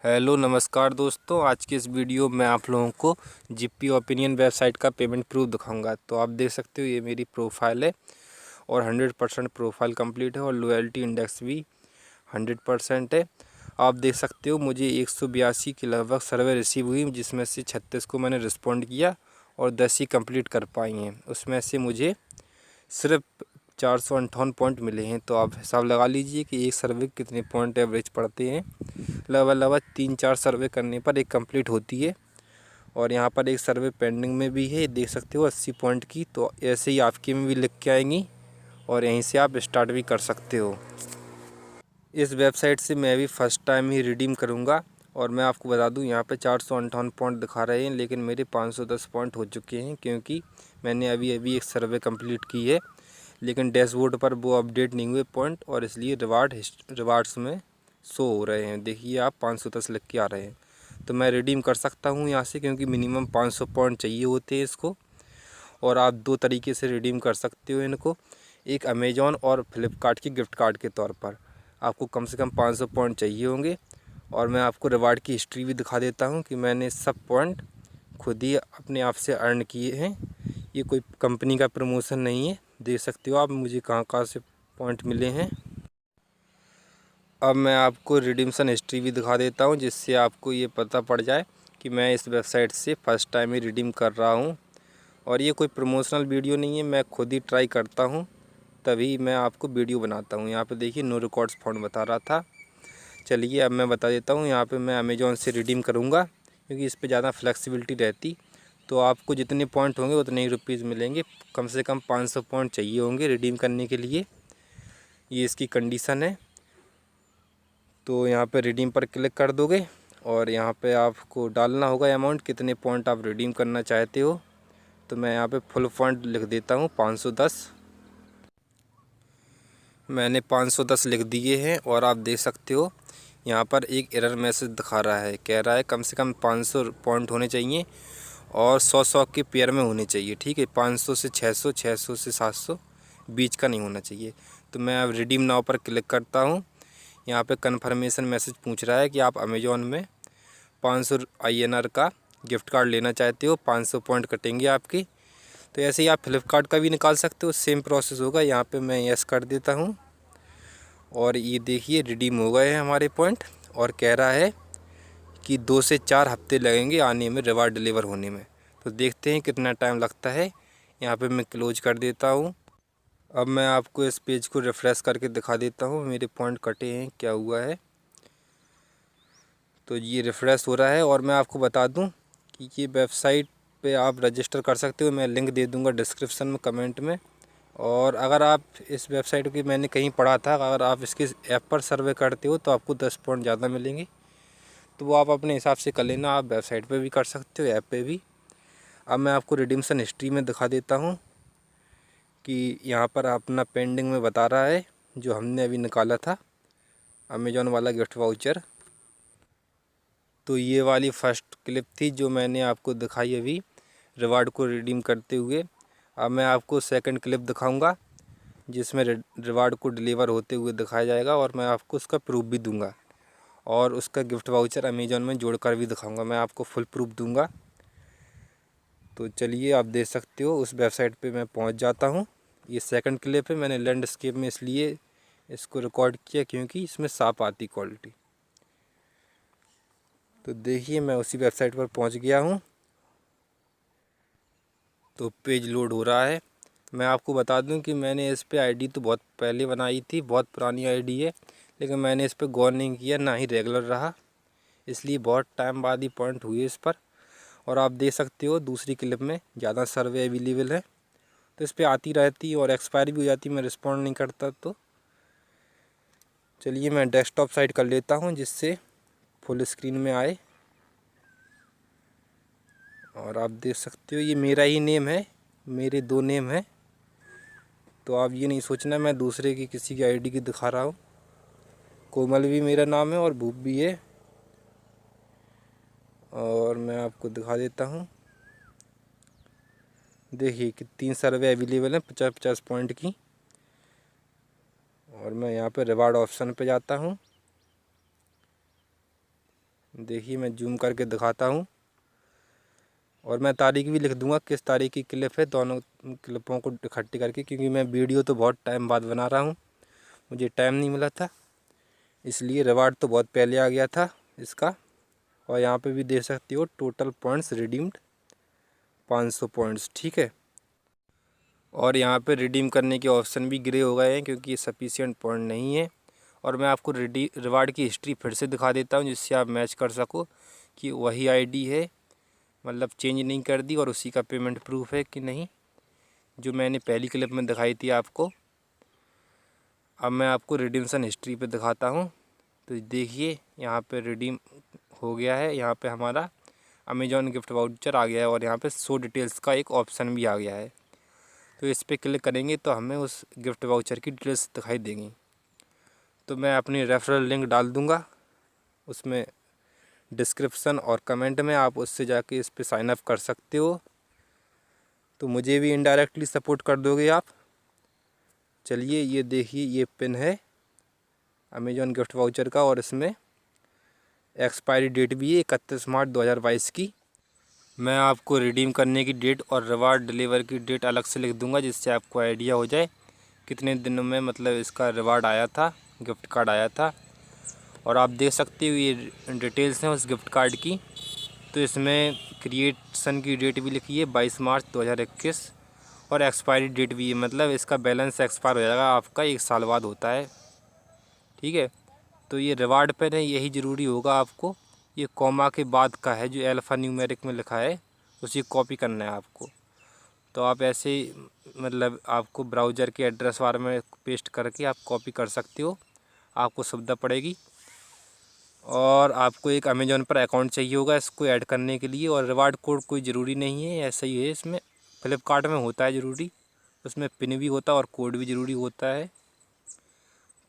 Hello नमस्कार दोस्तों, आज के इस वीडियो में आप लोगों को जीपी ओपिनियन वेबसाइट का पेमेंट प्रूफ दिखाऊंगा। तो आप देख सकते हो ये मेरी प्रोफाइल है और 100% प्रोफाइल कंप्लीट है और लॉयल्टी इंडेक्स भी 100% है। आप देख सकते हो मुझे 182 के लगभग सर्वे रिसीव हुई, जिसमें से 36 को मैंने रिस्पॉन्ड किया और 10 ही कंप्लीट कर पाई हैं। उसमें से मुझे सिर्फ 458 पॉइंट मिले हैं। तो आप हिसाब लगा लीजिए कि एक सर्वे कितने पॉइंट एवरेज पड़ते हैं। लगभग 3-4 सर्वे करने पर एक कंप्लीट होती है। और यहाँ पर एक सर्वे पेंडिंग में भी है, देख सकते हो 80 पॉइंट की। तो ऐसे ही आपकी में भी लिख के आएंगी और यहीं से आप स्टार्ट भी कर सकते हो। इस वेबसाइट से मैं भी फ़र्स्ट टाइम ही रिडीम करूँगा। और मैं आपको बता दूं, यहाँ पे 458 पॉइंट दिखा रहे हैं, लेकिन मेरे 510 पॉइंट हो चुके हैं, क्योंकि मैंने अभी एक सर्वे कंप्लीट की है। लेकिन डैशबोर्ड पर वो अपडेट नहीं हुए पॉइंट, और इसलिए रिवार्ड्स में शो हो रहे हैं। देखिए आप 510 लिख के आ रहे हैं। तो मैं रिडीम कर सकता हूँ यहाँ से, क्योंकि मिनिमम 500 पॉइंट चाहिए होते हैं इसको। और आप दो तरीके से रिडीम कर सकते हो इनको, एक अमेज़ॉन और फ्लिपकार्ट की गिफ्ट कार्ड के तौर पर। आपको कम से कम 500 पॉइंट चाहिए होंगे। और मैं आपको रिवार्ड की हिस्ट्री भी दिखा देता हूँ कि मैंने सब पॉइंट खुद ही अपने आप से अर्न किए हैं। ये कोई कंपनी का प्रमोशन नहीं है। देख सकते हो आप मुझे कहाँ कहाँ से पॉइंट मिले हैं। अब मैं आपको रिडीम्शन हिस्ट्री भी दिखा देता हूँ, जिससे आपको ये पता पड़ जाए कि मैं इस वेबसाइट से फ़र्स्ट टाइम ही रिडीम कर रहा हूँ। और ये कोई प्रमोशनल वीडियो नहीं है, मैं खुद ही ट्राई करता हूँ तभी मैं आपको वीडियो बनाता हूँ। यहाँ पे देखिए नो रिकॉर्ड्स फाउंड बता रहा था। चलिए अब मैं बता देता हूँ। यहाँ पे मैं अमेज़ॉन से रिडीम करूँगा, क्योंकि इस पे ज़्यादा फ्लेक्सिबिलिटी रहती। तो आपको जितने पॉइंट होंगे उतने ही रुपीज़ मिलेंगे। कम से कम 500 पॉइंट चाहिए होंगे रिडीम करने के लिए। ये इसकी कंडीशन है। तो यहाँ पे रिडीम पर क्लिक कर दोगे और यहाँ पे आपको डालना होगा अमाउंट, कितने पॉइंट आप रिडीम करना चाहते हो। तो मैं यहाँ पे फुल पॉइंट लिख देता हूँ 510। मैंने 510 लिख दिए हैं। और आप देख सकते हो यहाँ पर एक एरर मैसेज दिखा रहा है, कह रहा है कम से कम 500 पॉइंट होने चाहिए और 100 के पेयर में होने चाहिए। ठीक है, 500 से 600, 600 से 700, बीच का नहीं होना चाहिए। तो मैं अब रिडीम नाउ पर क्लिक करता हूँ। यहाँ पे कन्फर्मेशन मैसेज पूछ रहा है कि आप अमेज़ॉन में 500 INR का गिफ्ट कार्ड लेना चाहते हो, 500 पॉइंट कटेंगे आपके। तो ऐसे ही आप फ्लिपकार्ट का भी निकाल सकते हो, सेम प्रोसेस होगा। यहाँ पे मैं यस कर देता हूँ और ये देखिए रिडीम हो गए हैं हमारे पॉइंट। और कह रहा है कि 2 से 4 हफ्ते लगेंगे आने में, रिवार्ड डिलीवर होने में। तो देखते हैं कितना टाइम लगता है। यहाँ पे मैं क्लोज कर देता हूँ। अब मैं आपको इस पेज को रिफ़्रेश करके दिखा देता हूँ मेरे पॉइंट कटे हैं, क्या हुआ है। तो ये रिफ़्रेश हो रहा है। और मैं आपको बता दूँ कि ये वेबसाइट पे आप रजिस्टर कर सकते हो। मैं लिंक दे दूँगा डिस्क्रिप्शन में, कमेंट में। और अगर आप इस वेबसाइट की, मैंने कहीं पढ़ा था, अगर आप इसके ऐप पर सर्वे करते हो तो आपको 10 पॉइंट ज़्यादा मिलेंगे। तो वो आप अपने हिसाब से कर लेना, आप वेबसाइट पे भी कर सकते हो, ऐप पे भी। अब मैं आपको रिडीम्शन हिस्ट्री में दिखा देता हूँ कि यहाँ पर अपना पेंडिंग में बता रहा है जो हमने अभी निकाला था अमेज़ॉन वाला गिफ्ट वाउचर। तो ये वाली फ़र्स्ट क्लिप थी जो मैंने आपको दिखाई अभी रिवार्ड को रिडीम करते हुए। अब मैं आपको सेकंड क्लिप दिखाऊंगा, जिसमें रिवार्ड को डिलीवर होते हुए दिखाया जाएगा और मैं आपको उसका प्रूफ भी दूंगा। और उसका गिफ्ट वाउचर अमेज़ॉन में जोड़कर भी दिखाऊंगा, मैं आपको फुल प्रूफ दूंगा। तो चलिए आप देख सकते हो उस वेबसाइट पे मैं पहुंच जाता हूं। ये सेकंड क्लिप है, मैंने लैंडस्केप में इसलिए इसको रिकॉर्ड किया क्योंकि इसमें साफ आती क्वालिटी। तो देखिए मैं उसी वेबसाइट पर पहुंच गया हूं। तो पेज लोड हो रहा है। मैं आपको बता दूं कि मैंने इस पे आईडी तो बहुत पहले बनाई थी, बहुत पुरानी आईडी है, लेकिन मैंने इस पे गौर नहीं किया, ना ही रेगुलर रहा, इसलिए बहुत टाइम बाद ही पॉइंट हुए इस पर। और आप देख सकते हो दूसरी क्लिप में ज़्यादा सर्वे अवेलेबल है, तो इस पर आती रहती और एक्सपायर भी हो जाती, मैं रिस्पॉन्ड नहीं करता। तो चलिए मैं डेस्कटॉप साइड कर लेता हूँ जिससे फुल स्क्रीन में आए। और आप देख सकते हो ये मेरा ही नेम है, मेरे 2 नेम है। तो आप ये नहीं सोचना मैं दूसरे की किसी की आईडी की दिखा रहा हूँ। कोमल भी मेरा नाम है और भूप भी है। और मैं आपको दिखा देता हूँ, देखिए कि 3 सर्वे अवेलेबल हैं 50-50 पॉइंट की। और मैं यहाँ पे रिवार्ड ऑप्शन पे जाता हूँ। देखिए मैं जूम करके दिखाता हूँ, और मैं तारीख भी लिख दूंगा किस तारीख की क्लिप है, दोनों क्लिपों को इकट्ठी करके, क्योंकि मैं वीडियो तो बहुत टाइम बाद बना रहा हूँ, मुझे टाइम नहीं मिला था, इसलिए रिवार्ड तो बहुत पहले आ गया था इसका। और यहाँ पे भी देख सकते हो टोटल पॉइंट्स रिडीम्ड 500 पॉइंट्स, ठीक है। और यहाँ पे रिडीम करने के ऑप्शन भी ग्रे हो गए हैं क्योंकि सफिशिएंट पॉइंट नहीं है। और मैं आपको रिवार्ड की हिस्ट्री फिर से दिखा देता हूँ जिससे आप मैच कर सको कि वही आईडी है, मतलब चेंज नहीं कर दी, और उसी का पेमेंट प्रूफ है कि नहीं, जो मैंने पहली क्लिप में दिखाई थी आपको। अब मैं आपको रिडीम्शन हिस्ट्री पे दिखाता हूँ। तो देखिए यहाँ पे रिडीम हो गया है, यहाँ पे हमारा अमेजॉन गिफ्ट वाउचर आ गया है, और यहाँ पे शो डिटेल्स का एक ऑप्शन भी आ गया है। तो इस पर क्लिक करेंगे तो हमें उस गिफ्ट वाउचर की डिटेल्स दिखाई देंगी। तो मैं अपनी रेफरल लिंक डाल दूँगा उसमें डिस्क्रिप्शन और कमेंट में, आप उससे जाके इस पे साइन अप कर सकते हो। तो मुझे भी इनडायरेक्टली सपोर्ट कर दोगे आप। चलिए ये देखिए, ये पिन है अमेजॉन गिफ्ट वाउचर का, और इसमें एक्सपायरी डेट भी है 31 मार्च 2022 की। मैं आपको रिडीम करने की डेट और रिवार्ड डिलीवर की डेट अलग से लिख दूंगा जिससे आपको आइडिया हो जाए कितने दिनों में मतलब इसका रिवार्ड आया था, गिफ्ट कार्ड आया था। और आप देख सकते हो ये डिटेल्स हैं उस गिफ्ट कार्ड की। तो इसमें क्रिएशन की डेट भी लिखी है 22 मार्च 2021, और एक्सपायरी डेट भी है, मतलब इसका बैलेंस एक्सपायर हो जाएगा आपका 1 साल बाद होता है, ठीक है। तो ये रिवार्ड पेन है, यही ज़रूरी होगा आपको। ये कॉमा के बाद का है जो अल्फ़ा न्यूमेरिक में लिखा है, उसी कॉपी करना है आपको। तो आप ऐसे मतलब आपको ब्राउज़र के एड्रेस बार में पेस्ट करके आप कॉपी कर सकते हो, आपको सुविधा पड़ेगी। और आपको एक अमेज़ॉन पर अकाउंट चाहिए होगा इसको ऐड करने के लिए, और रिवार्ड कोड कोई ज़रूरी नहीं है, ऐसा ही है इसमें। फ्लिपकार्ट में होता है ज़रूरी, उसमें पिन भी होता है और कोड भी ज़रूरी होता है।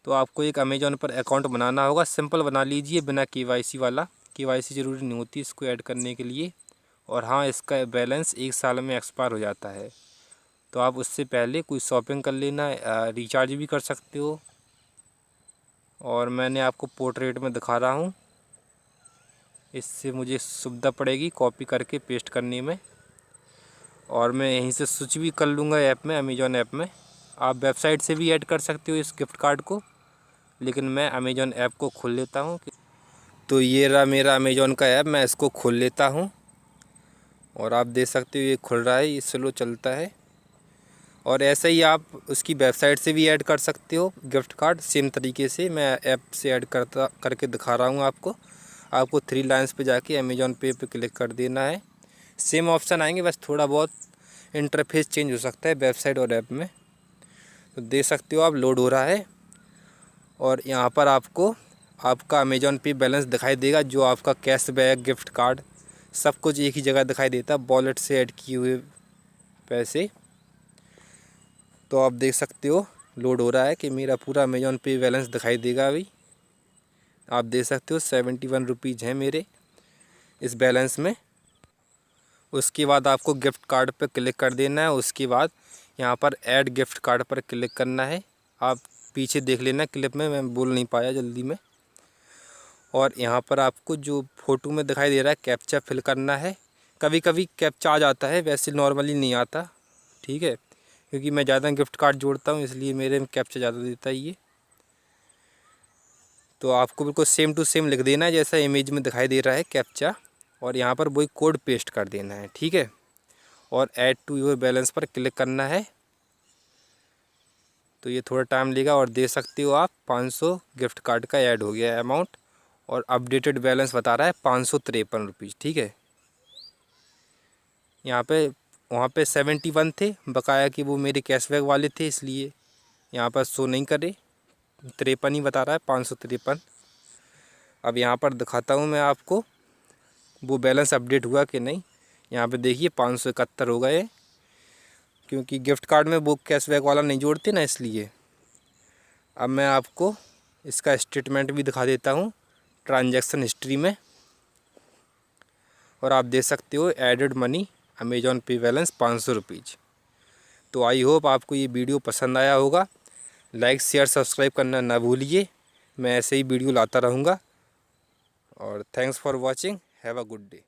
तो आपको एक अमेज़ॉन पर अकाउंट बनाना होगा, सिंपल बना लीजिए बिना केवाईसी वाला, केवाईसी ज़रूरी नहीं होती इसको ऐड करने के लिए। और हाँ, इसका बैलेंस 1 साल में एक्सपायर हो जाता है, तो आप उससे पहले कोई शॉपिंग कर लेना, रिचार्ज भी कर सकते हो। और मैंने आपको पोर्ट्रेट में दिखा रहा हूँ, इससे मुझे सुविधा पड़ेगी कॉपी करके पेस्ट करने में। और मैं यहीं से स्विच भी कर लूँगा ऐप में, अमेज़ॉन ऐप में। आप वेबसाइट से भी ऐड कर सकते हो इस गिफ्ट कार्ड को, लेकिन मैं अमेज़ॉन ऐप को खोल लेता हूँ। तो ये रहा मेरा अमेज़ॉन का ऐप, मैं इसको खोल लेता हूँ, और आप देख सकते हो ये खुल रहा है, ये स्लो चलता है। और ऐसे ही आप उसकी वेबसाइट से भी ऐड कर सकते हो गिफ्ट कार्ड, सेम तरीके से मैं ऐप से ऐड करके दिखा रहा हूँ आपको। आपको 3 लाइन्स पे जाके अमेज़ॉन पे क्लिक कर देना है, सेम ऑप्शन आएंगे, बस थोड़ा बहुत इंटरफेस चेंज हो सकता है वेबसाइट और ऐप में। तो देख सकते हो आप लोड हो रहा है, और यहाँ पर आपको आपका अमेज़ॉन पे बैलेंस दिखाई देगा, जो आपका कैशबैक गिफ्ट कार्ड सब कुछ एक ही जगह दिखाई देता है, वॉलेट से ऐड किए हुए पैसे। तो आप देख सकते हो लोड हो रहा है कि मेरा पूरा अमेज़ॉन पे बैलेंस दिखाई देगा अभी। आप देख सकते हो 71 रुपीज़ हैं मेरे इस बैलेंस में। उसके बाद आपको गिफ्ट कार्ड पर क्लिक कर देना है, उसके बाद यहाँ पर ऐड गिफ्ट कार्ड पर क्लिक करना है। आप पीछे देख लेना क्लिप में, मैं बोल नहीं पाया जल्दी में। और यहाँ पर आपको जो फ़ोटो में दिखाई दे रहा है कैप्चा फिल करना है। कभी कभी कैप्चा आ जाता है, वैसे नॉर्मली नहीं आता, ठीक है, क्योंकि मैं ज़्यादा गिफ्ट कार्ड जोड़ता हूँ इसलिए मेरे में कैप्चा ज़्यादा देता है ये। तो आपको बिल्कुल सेम टू सेम लिख देना है जैसा इमेज में दिखाई दे रहा है कैप्चा, और यहाँ पर वही कोड पेस्ट कर देना है, ठीक है। और ऐड टू योर बैलेंस पर क्लिक करना है। तो ये थोड़ा टाइम लेगा, और दे सकते हो आप 500 गिफ्ट कार्ड का ऐड हो गया है अमाउंट, और अपडेटेड बैलेंस बता रहा है 553 रुपीज़, ठीक है। यहाँ पे वहाँ पे 71 थे बकाया, कि वो मेरे कैशबैक वाले थे इसलिए यहाँ पर शो नहीं करे, 53 ही बता रहा है, 553। अब यहाँ पर दिखाता हूँ मैं आपको वो बैलेंस अपडेट हुआ कि नहीं। यहाँ पे देखिए 571 हो गए, क्योंकि गिफ्ट कार्ड में वो कैशबैक वाला नहीं जोड़ते ना, इसलिए। अब मैं आपको इसका स्टेटमेंट भी दिखा देता हूँ ट्रांजैक्शन हिस्ट्री में, और आप देख सकते हो एडेड मनी अमेज़ॉन पे बैलेंस 500 रुपीज़। तो आई होप आपको ये वीडियो पसंद आया होगा। लाइक शेयर सब्सक्राइब करना ना भूलिए, मैं ऐसे ही वीडियो लाता रहूँगा। और thanks for watching, have a good day.